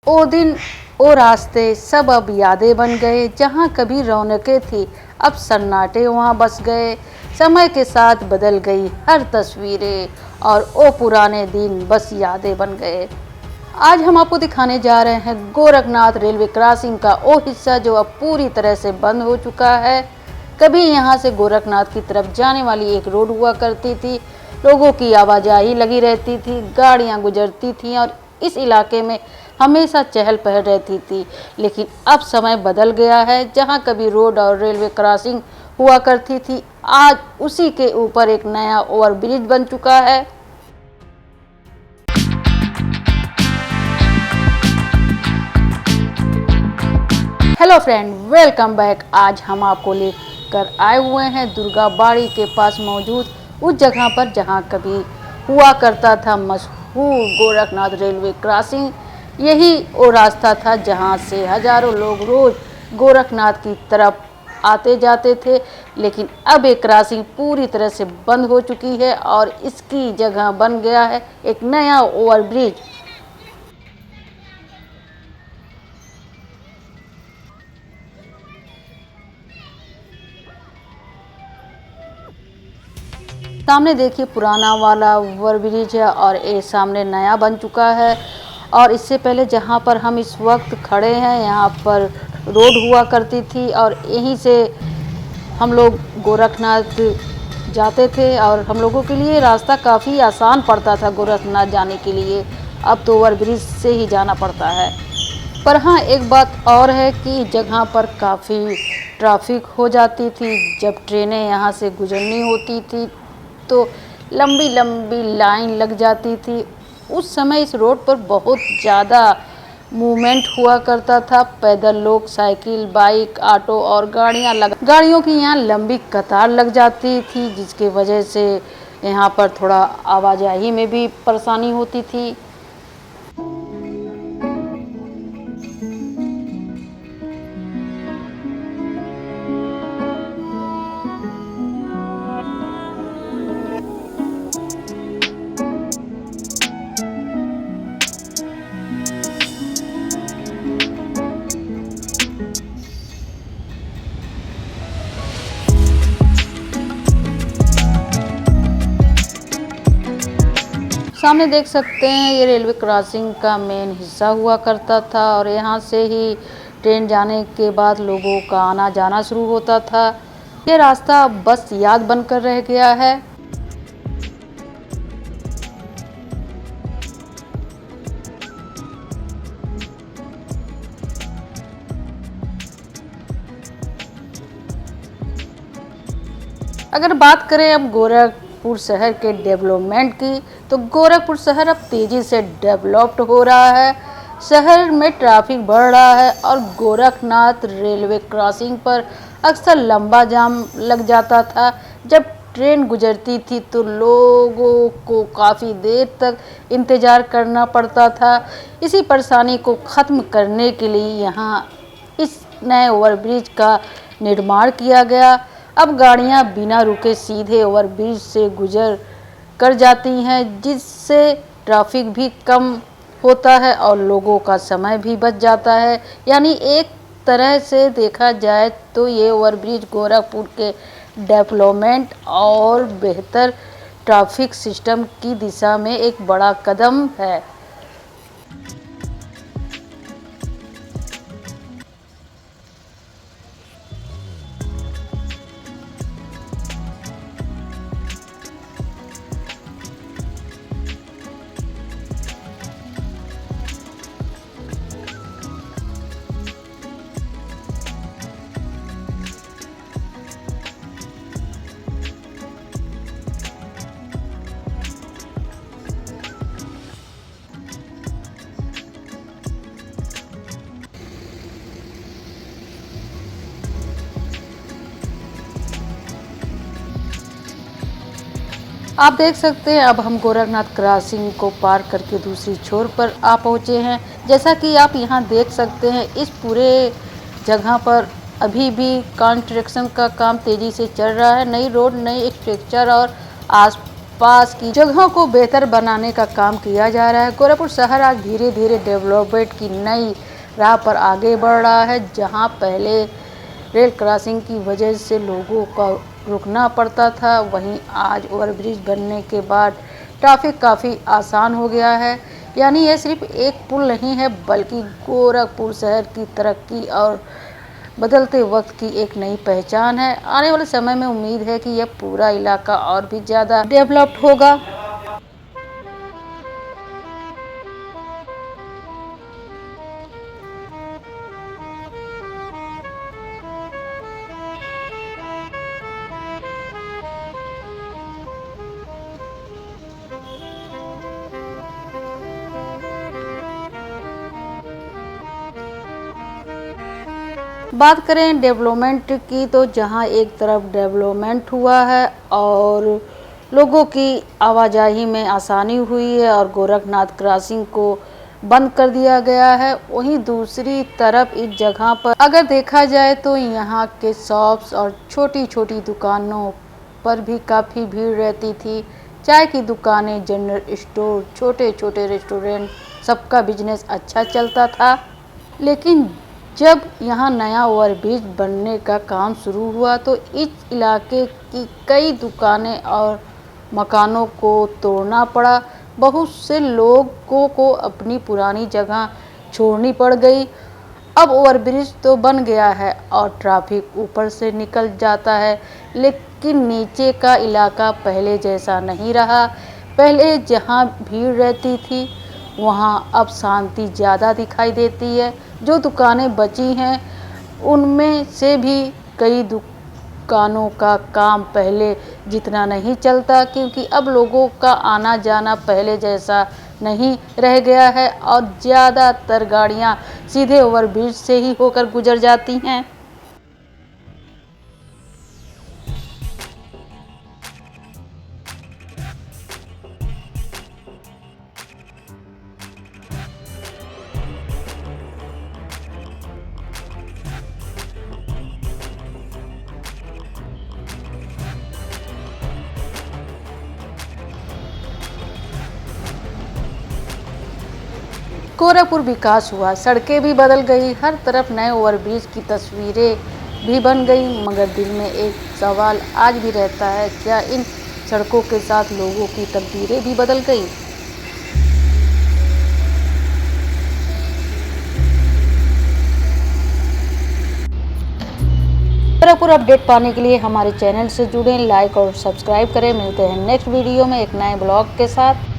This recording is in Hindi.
ओ दिन ओ रास्ते सब अब यादें बन गए। जहाँ कभी रौनकें थी अब सन्नाटे वहाँ बस गए। समय के साथ बदल गई हर तस्वीरें और ओ पुराने दिन बस यादें बन गए। आज हम आपको दिखाने जा रहे हैं गोरखनाथ रेलवे क्रॉसिंग का वो हिस्सा जो अब पूरी तरह से बंद हो चुका है। कभी यहाँ से गोरखनाथ की तरफ जाने वाली एक रोड हुआ करती थी, लोगों की आवाजाही लगी रहती थी, गाड़ियाँ गुजरती थीं और इस इलाके में हमेशा चहल पहल रहती थी। लेकिन अब समय बदल गया है। जहाँ कभी रोड और रेलवे क्रॉसिंग हुआ करती थी, आज उसी के ऊपर एक नया ओवरब्रिज बन चुका है। Hello friend, welcome back. आज हम आपको लेकर आए हुए हैं दुर्गा बाड़ी के पास मौजूद उस जगह पर जहां कभी हुआ करता था मशहूर गोरखनाथ रेलवे क्रॉसिंग। यही वो रास्ता था जहां से हजारों लोग रोज गोरखनाथ की तरफ आते जाते थे। लेकिन अब ये क्रॉसिंग पूरी तरह से बंद हो चुकी है और इसकी जगह बन गया है एक नया ओवरब्रिज। सामने देखिए पुराना वाला ओवरब्रिज है और ये सामने नया बन चुका है। और इससे पहले जहाँ पर हम इस वक्त खड़े हैं यहाँ पर रोड हुआ करती थी और यहीं से हम लोग गोरखनाथ जाते थे और हम लोगों के लिए रास्ता काफ़ी आसान पड़ता था गोरखनाथ जाने के लिए। अब तो ओवरब्रिज से ही जाना पड़ता है। पर हाँ, एक बात और है कि जगह पर काफ़ी ट्रैफिक हो जाती थी। जब ट्रेनें यहाँ से गुजरनी होती थी तो लंबी लंबी लाइन लग जाती थी। उस समय इस रोड पर बहुत ज़्यादा मूवमेंट हुआ करता था। पैदल लोग, साइकिल, बाइक, ऑटो और गाड़ियों की यहाँ लंबी कतार लग जाती थी, जिसकी वजह से यहाँ पर थोड़ा आवाजाही में भी परेशानी होती थी। सामने देख सकते हैं ये रेलवे क्रॉसिंग का मेन हिस्सा हुआ करता था और यहाँ से ही ट्रेन जाने के बाद लोगों का आना जाना शुरू होता था। ये रास्ता बस याद बनकर रह गया है। अगर बात करें अब गोरखपुर शहर के डेवलपमेंट की, तो गोरखपुर शहर अब तेज़ी से डेवलप्ड हो रहा है। शहर में ट्रैफिक बढ़ रहा है और गोरखनाथ रेलवे क्रॉसिंग पर अक्सर लंबा जाम लग जाता था। जब ट्रेन गुजरती थी तो लोगों को काफ़ी देर तक इंतज़ार करना पड़ता था। इसी परेशानी को ख़त्म करने के लिए यहाँ इस नए ओवरब्रिज का निर्माण किया गया। अब गाड़ियां बिना रुके सीधे ओवरब्रिज से गुजर कर जाती हैं, जिससे ट्रैफिक भी कम होता है और लोगों का समय भी बच जाता है। यानी एक तरह से देखा जाए तो ये ओवरब्रिज गोरखपुर के डेवलपमेंट और बेहतर ट्रैफिक सिस्टम की दिशा में एक बड़ा कदम है। आप देख सकते हैं अब हम गोरखनाथ क्रॉसिंग को पार करके दूसरी छोर पर आ पहुँचे हैं। जैसा कि आप यहाँ देख सकते हैं इस पूरे जगह पर अभी भी कंस्ट्रक्शन का काम तेज़ी से चल रहा है। नई रोड, नई स्ट्रक्चर और आस पास की जगहों को बेहतर बनाने का काम किया जा रहा है। गोरखपुर शहर आज धीरे धीरे डेवलपमेंट की नई राह पर आगे बढ़ रहा है। जहां पहले रेल क्रॉसिंग की वजह से लोगों को रुकना पड़ता था, वहीं आज ओवरब्रिज बनने के बाद ट्रैफिक काफ़ी आसान हो गया है। यानी यह सिर्फ एक पुल नहीं है, बल्कि गोरखपुर शहर की तरक्की और बदलते वक्त की एक नई पहचान है। आने वाले समय में उम्मीद है कि यह पूरा इलाका और भी ज़्यादा डेवलप्ड होगा। बात करें डेवलपमेंट की, तो जहां एक तरफ डेवलपमेंट हुआ है और लोगों की आवाजाही में आसानी हुई है और गोरखनाथ क्रॉसिंग को बंद कर दिया गया है, वहीं दूसरी तरफ इस जगह पर अगर देखा जाए तो यहां के शॉप्स और छोटी छोटी दुकानों पर भी काफ़ी भीड़ रहती थी। चाय की दुकानें, जनरल स्टोर, छोटे छोटे रेस्टोरेंट, सबका बिजनेस अच्छा चलता था। लेकिन जब यहाँ नया ओवरब्रिज बनने का काम शुरू हुआ तो इस इलाके की कई दुकानें और मकानों को तोड़ना पड़ा। बहुत से लोगों को अपनी पुरानी जगह छोड़नी पड़ गई। अब ओवरब्रिज तो बन गया है और ट्रैफिक ऊपर से निकल जाता है, लेकिन नीचे का इलाका पहले जैसा नहीं रहा। पहले जहाँ भीड़ रहती थी वहाँ अब शांति ज़्यादा दिखाई देती है। जो दुकानें बची हैं उनमें से भी कई दुकानों का काम पहले जितना नहीं चलता, क्योंकि अब लोगों का आना जाना पहले जैसा नहीं रह गया है और ज़्यादातर गाड़ियां सीधे ओवरब्रिज से ही होकर गुजर जाती हैं। गोरखपुर विकास हुआ, सड़कें भी बदल गई, हर तरफ नए ओवरब्रिज की तस्वीरें भी बन गई, मगर दिल में एक सवाल आज भी रहता है, क्या इन सड़कों के साथ लोगों की तकदीरें भी बदल गई? गोरखपुर अपडेट पाने के लिए हमारे चैनल से जुड़ें, लाइक और सब्सक्राइब करें। मिलते हैं नेक्स्ट वीडियो में एक नए ब्लॉग के साथ।